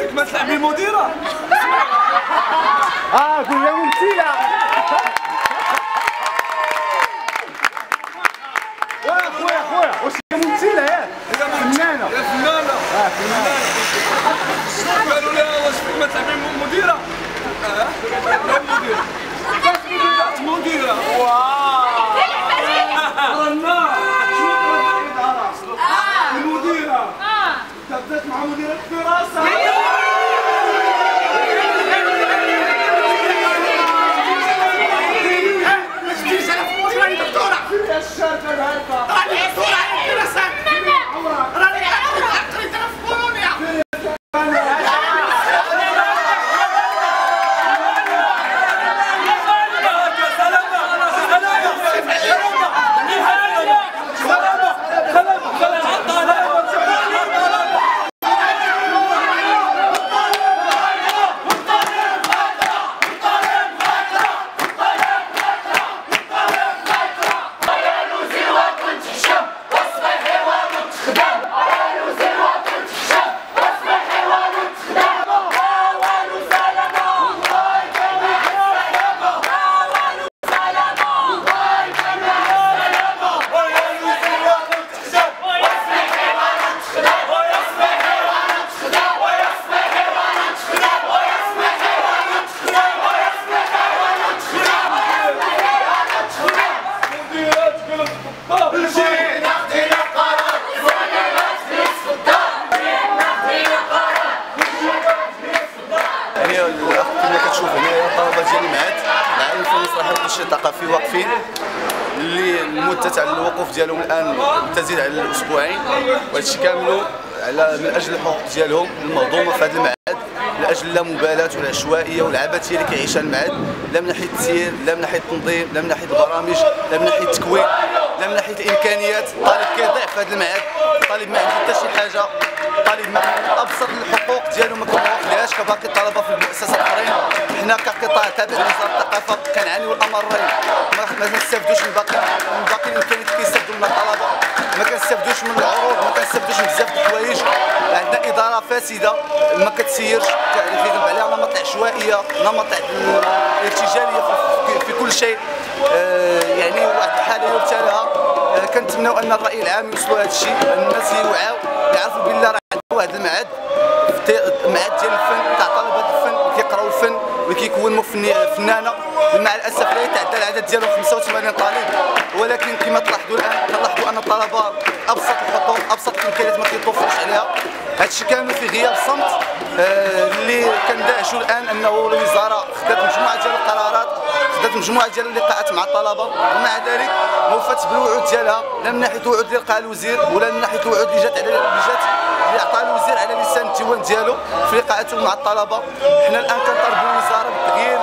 فيك ما تلعب المديره. قول يا ممثله. خويا واش هي ممثله ياك؟ فنانه. يا فنانه. فنانه. قالوا لها واش فيك ما تلعب المديره. مديره. واو. رنا شنو المديره؟ بدات مع مديره الدراسه. كما كتشوف هنايا الطلبه ديال المعهد العالي في المسرحي والتنشيط الثقافي واقفين اللي المده تاع الوقوف ديالهم الان تزيد على الاسبوعين، وهذا الشيء كامل على من اجل الحقوق ديالهم المهضومه في هذا المعهد، من اجل اللامبالاه والعشوائيه والعبثيه اللي كيعيشها المعهد، لا من ناحيه التسيير لا من ناحيه التنظيم لا من ناحيه البرامج لا من ناحيه التكوين لا من ناحيه الامكانيات. الطالب كيضيع في هذا المعهد، الطالب ما عنده حتى شي حاجه، الطالب ما ابسط الحقوق ديالو ما كنوفرلهاش كباقي الطلبه في المؤسسات الاخرين. حنا كقطاع تابع لوزاره الثقافه كنعانيو الامرين، ما كنستافدوش من باقي الامكانيات اللي كيستافدوا من الطلبه، ما كنستافدوش من العروض، ما كنستافدوش من بزاف د الحوايج. عندنا اداره فاسده ما كتسيرش، كيغلب عليها نمط العشوائيه، نمط الارتجاليه في كل شيء. يعني واحد الحاله يبتلها. كنتمناو ان الراي العام يوصلوا هذا الشيء، الناس يوعاو يعرفوا بلي راه عندنا واحد المعهد معهد ديال الفن تاع طلبه الفن كيقراو الفن وكيكونوا فنانه. مع الاسف لا يتعدى العدد ديالهم 85 طالب، ولكن كما تلاحظوا الان كنلاحظوا ان الطلبه ابسط الحقوق ابسط الامكانيات ما كيتوفروش عليها. هذا الشيء كامل في غياب الصمت اللي كندعشوا الان انه الوزاره خدات مجموعه ديال القرارات، خدات مجموعه ديال اللقاءات مع الطلبه، ومع ذلك ما وفات بالوعود ديالها، لا من ناحيه الوعود اللي لقاها الوزير ولا من ناحيه الوعود اللي جات اللي عطاها الوزير على لسان الديوان ديالو في لقاءاته مع الطلبه. حنا الان كنطالبوا الوزاره بتغيير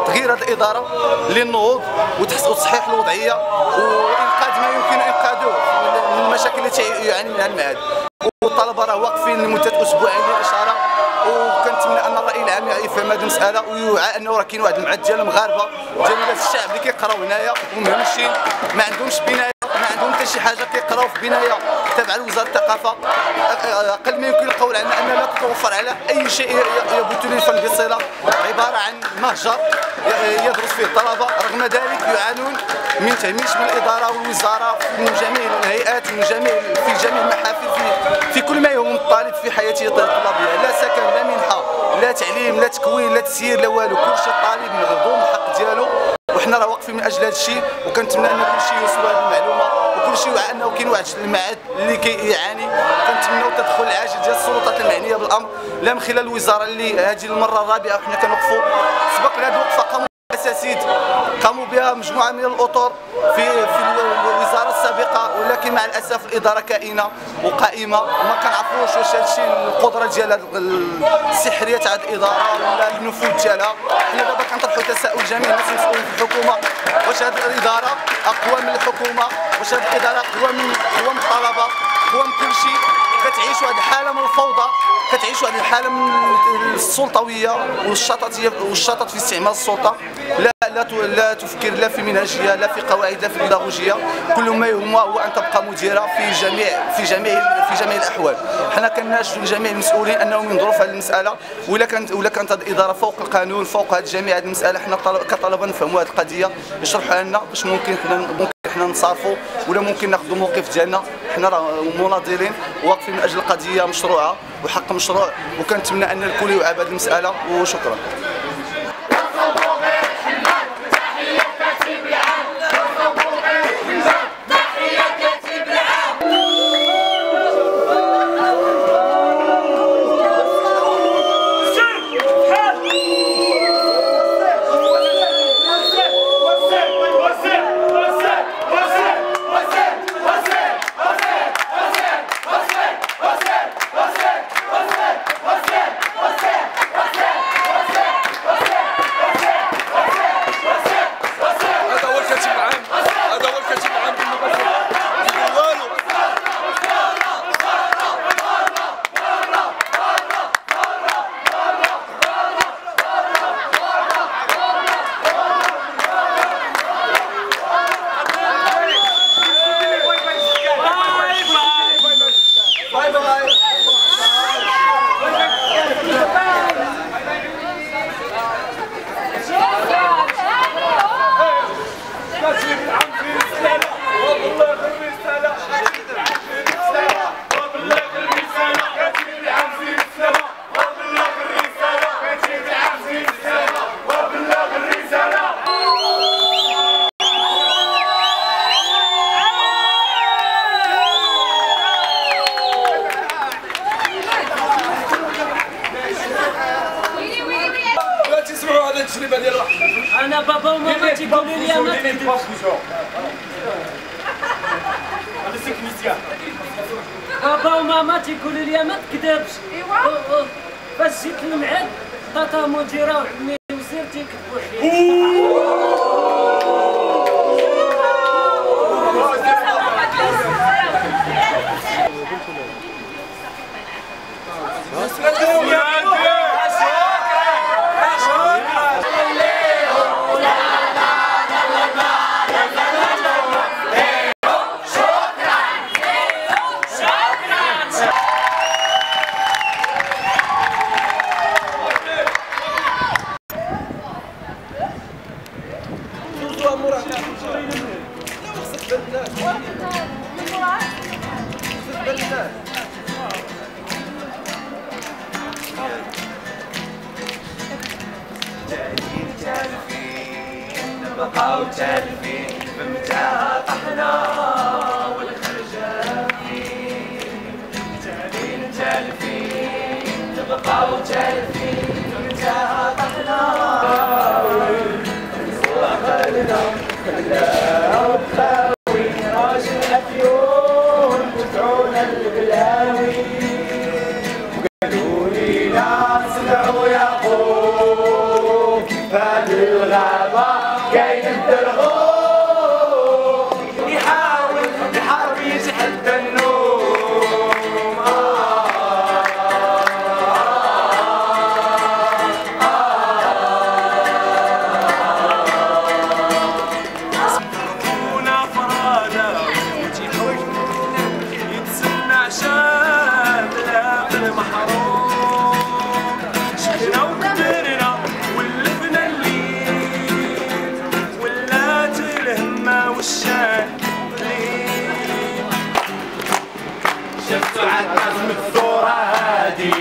تغيير هذه الاداره للنهوض وتصحيح الوضعيه وانقاذ ما يمكن انقاذه من المشاكل التي يعاني منها المعهد. والطلبه راه واقفين لمده اسبوعين للاشاره، وكنتمنى ان الراي العام يفهم هذه المساله ويوعى انه راه كاين واحد المعهد ديال المغاربه ديال ولاد الشعب اللي كيقراو هنايا ومهمشين، ما عندهمش بنايه، ما عندهم حتى شي حاجه، كيقراو في بنايه تابعه لوزاره الثقافه. اقل ما يمكن القول عنا ان لا تتوفر على اي شيء يبث للفن بصله، عباره عن مهجر يدرس فيه الطلبه. رغم ذلك يعانون من تهميش من الاداره والوزاره من جميع الهيئات في جميع المحافل في كل ما يهم الطالب في حياته الطلابيه، لا سكن لا منحه لا تعليم لا تكوين لا تسيير لا والو، كل شيء الطالب مهضوم الحق ديالو. وحنا راه واقفين من اجل هذا الشيء، وكنتمنى ان كل شيء يوصل هذه المعلومه وكل شيء يوعى انه كاين واحد المعهد اللي كيعاني. كنتمناو التدخل العاجل ديال السلطات المعنيه بالامر، لا من خلال الوزاره اللي هذه المره الرابعه وحنا كنوقفوا. سبق لهذه الوقفه قاموا اساسيد قاموا بها مجموعه من الاطر في الوزاره السابقه، ولكن مع الاسف الاداره كائنه وقائمه وما كنعرفوش واش هذا الشيء القدره ديال السحريه تاع هذه الاداره ولا النفوذ ديالها. حنا دابا كنطرحوا تساؤل جميع الناس المسؤولين في الحكومه، واش هذه الاداره اقوى من الحكومه؟ واش هذه الاداره اقوى من الطلبه؟ اقوى من كل شيء؟ كتعيش واحد الحاله من الفوضى كتعيشوا هذه الحاله من السلطويه والشطط في استعمال السلطه، لا تفكر لا في منهجيه لا في قواعد لا في بيداغوجيه، كل ما يهم هو ان تبقى مديره في جميع الاحوال. حنا كنناشدوا لجميع المسؤولين انهم ينظروا في هذه المساله، ولا كانت الاداره فوق القانون فوق هذه جميع هذه المساله. حنا كطلبه نفهموا هذه القضيه، يشرحوا لنا باش ممكن حنا نصارفوا ولا ممكن ناخذوا موقف ديالنا. حنا راه مناضلين واقفين من اجل القضيه مشروعه وحق مشروع، وكنتمنى ان الكل يوعى بهذه المساله. وشكرا. انا بابا وماما تيقولوا لي ما تكذبش. بابا وماما تيقولوا لي ما تكذبش. ايوا فاش جيت الميعاد طاطا مديره وعمي وزير تيكذبوا عليا. نبقاو تالفين بمتاها طحنا والخرجة فين تالفين نبقاو تالفين بمتاها طحنا وقلنا خلاو بخاوي راجل أفيون دفعونا البلاوي وقالوا لي لا صدعوا يا قوم فهاد الغابة كاين الدرغوم يحاول الحرب يتحدى النوم تركونا فرادا وتيحوجنا يتسنى عشان لا المحروم شفنا وكبرنا ولفنا الليل ولات الهمة والشان شفتوا عالناس من الثورة هادي